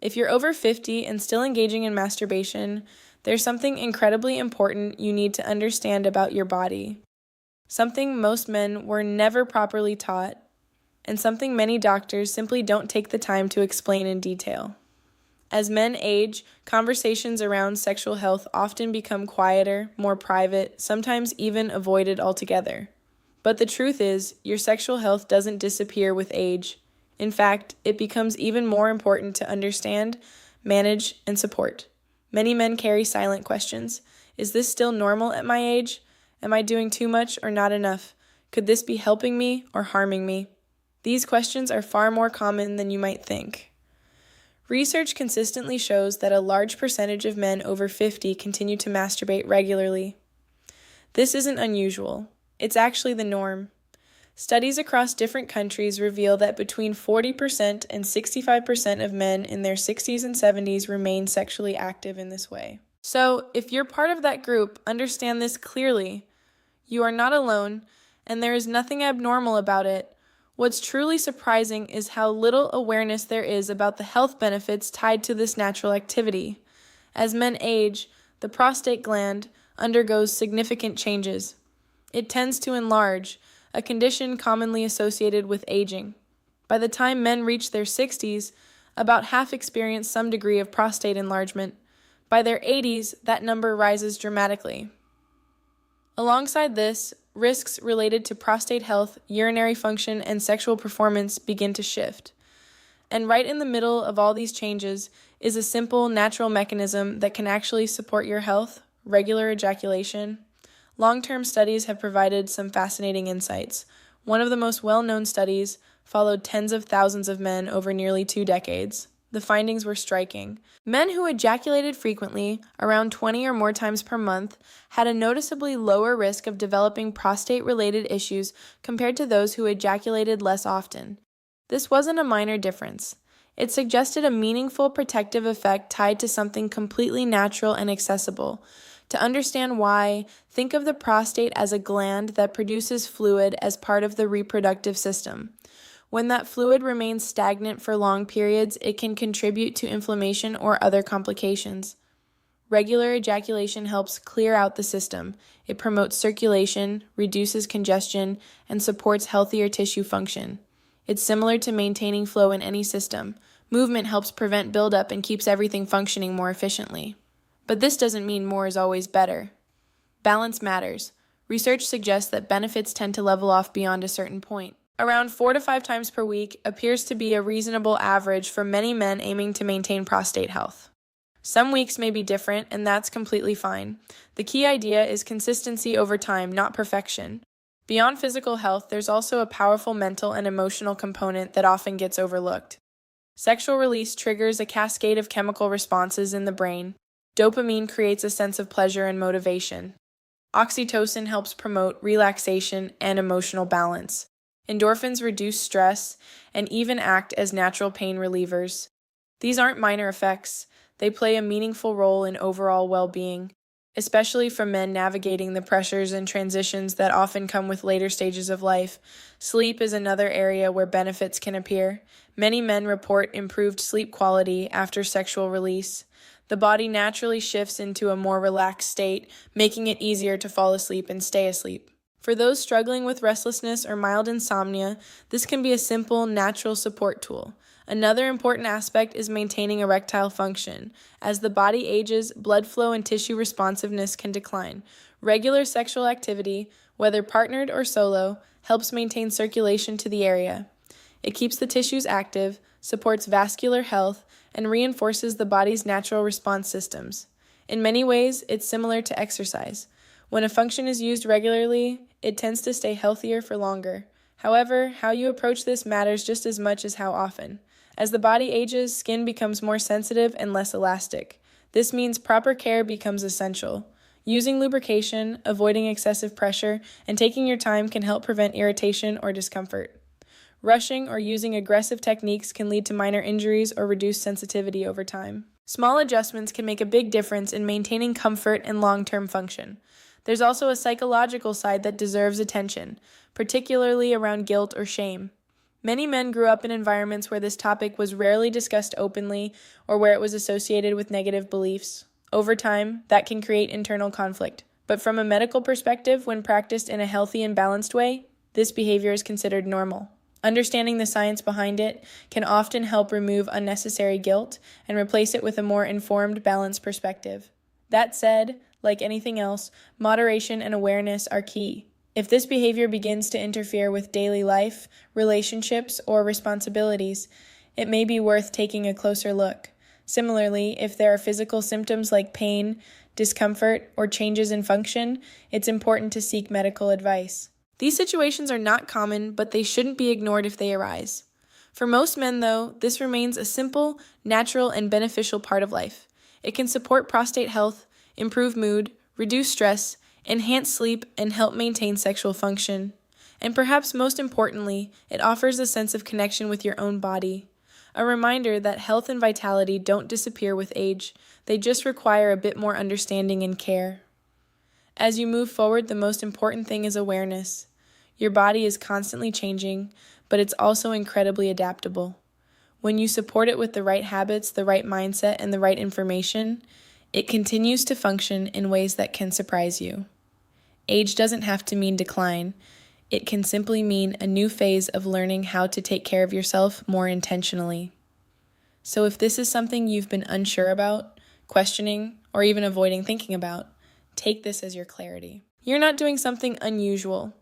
If you're over 50 and still engaging in masturbation, there's something incredibly important you need to understand about your body. Something most men were never properly taught, and something many doctors simply don't take the time to explain in detail. As men age, conversations around sexual health often become quieter, more private, sometimes even avoided altogether. But the truth is, your sexual health doesn't disappear with age. In fact, it becomes even more important to understand, manage, and support. Many men carry silent questions. Is this still normal at my age? Am I doing too much or not enough? Could this be helping me or harming me? These questions are far more common than you might think. Research consistently shows that a large percentage of men over 50 continue to masturbate regularly. This isn't unusual. It's actually the norm. Studies across different countries reveal that between 40% and 65% of men in their 60s and 70s remain sexually active in this way. So, if you're part of that group, understand this clearly. You are not alone, and there is nothing abnormal about it. What's truly surprising is how little awareness there is about the health benefits tied to this natural activity. As men age, the prostate gland undergoes significant changes. It tends to enlarge, a condition commonly associated with aging. By the time men reach their 60s, about half experience some degree of prostate enlargement. By their 80s, that number rises dramatically. Alongside this, risks related to prostate health, urinary function, and sexual performance begin to shift. And right in the middle of all these changes is a simple, natural mechanism that can actually support your health: regular ejaculation. Long-term studies have provided some fascinating insights. One of the most well-known studies followed tens of thousands of men over nearly 2 decades. The findings were striking. Men who ejaculated frequently, around 20 or more times per month, had a noticeably lower risk of developing prostate-related issues compared to those who ejaculated less often. This wasn't a minor difference. It suggested a meaningful protective effect tied to something completely natural and accessible. To understand why, think of the prostate as a gland that produces fluid as part of the reproductive system. When that fluid remains stagnant for long periods, it can contribute to inflammation or other complications. Regular ejaculation helps clear out the system. It promotes circulation, reduces congestion, and supports healthier tissue function. It's similar to maintaining flow in any system. Movement helps prevent buildup and keeps everything functioning more efficiently. But this doesn't mean more is always better. Balance matters. Research suggests that benefits tend to level off beyond a certain point. Around 4 to 5 times per week appears to be a reasonable average for many men aiming to maintain prostate health. Some weeks may be different, and that's completely fine. The key idea is consistency over time, not perfection. Beyond physical health, there's also a powerful mental and emotional component that often gets overlooked. Sexual release triggers a cascade of chemical responses in the brain. Dopamine creates a sense of pleasure and motivation. Oxytocin helps promote relaxation and emotional balance. Endorphins reduce stress and even act as natural pain relievers. These aren't minor effects. They play a meaningful role in overall well-being, especially for men navigating the pressures and transitions that often come with later stages of life. Sleep is another area where benefits can appear. Many men report improved sleep quality after sexual release. The body naturally shifts into a more relaxed state, making it easier to fall asleep and stay asleep. For those struggling with restlessness or mild insomnia, this can be a simple, natural support tool. Another important aspect is maintaining erectile function. As the body ages, blood flow and tissue responsiveness can decline. Regular sexual activity, whether partnered or solo, helps maintain circulation to the area. It keeps the tissues active, supports vascular health, and reinforces the body's natural response systems. In many ways, it's similar to exercise. When a function is used regularly, it tends to stay healthier for longer. However, how you approach this matters just as much as how often. As the body ages, skin becomes more sensitive and less elastic. This means proper care becomes essential. Using lubrication, avoiding excessive pressure, and taking your time can help prevent irritation or discomfort. Rushing or using aggressive techniques can lead to minor injuries or reduced sensitivity over time. Small adjustments can make a big difference in maintaining comfort and long-term function. There's also a psychological side that deserves attention, particularly around guilt or shame. Many men grew up in environments where this topic was rarely discussed openly or where it was associated with negative beliefs. Over time, that can create internal conflict. But from a medical perspective, when practiced in a healthy and balanced way, this behavior is considered normal. Understanding the science behind it can often help remove unnecessary guilt and replace it with a more informed, balanced perspective. That said, like anything else, moderation and awareness are key. If this behavior begins to interfere with daily life, relationships, or responsibilities, it may be worth taking a closer look. Similarly, if there are physical symptoms like pain, discomfort, or changes in function, it's important to seek medical advice. These situations are not common, but they shouldn't be ignored if they arise. For most men, though, this remains a simple, natural, and beneficial part of life. It can support prostate health, improve mood, reduce stress, enhance sleep, and help maintain sexual function. And perhaps most importantly, it offers a sense of connection with your own body. A reminder that health and vitality don't disappear with age, they just require a bit more understanding and care. As you move forward, the most important thing is awareness. Your body is constantly changing, but it's also incredibly adaptable. When you support it with the right habits, the right mindset, and the right information, it continues to function in ways that can surprise you. Age doesn't have to mean decline. It can simply mean a new phase of learning how to take care of yourself more intentionally. So if this is something you've been unsure about, questioning, or even avoiding thinking about, take this as your clarity. You're not doing something unusual.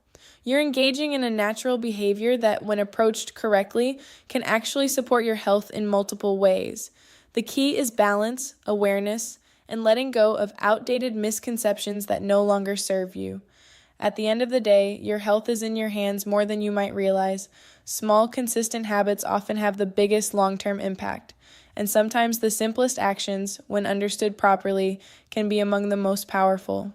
You're engaging in a natural behavior that, when approached correctly, can actually support your health in multiple ways. The key is balance, awareness, and letting go of outdated misconceptions that no longer serve you. At the end of the day, your health is in your hands more than you might realize. Small, consistent habits often have the biggest long-term impact, and sometimes the simplest actions, when understood properly, can be among the most powerful.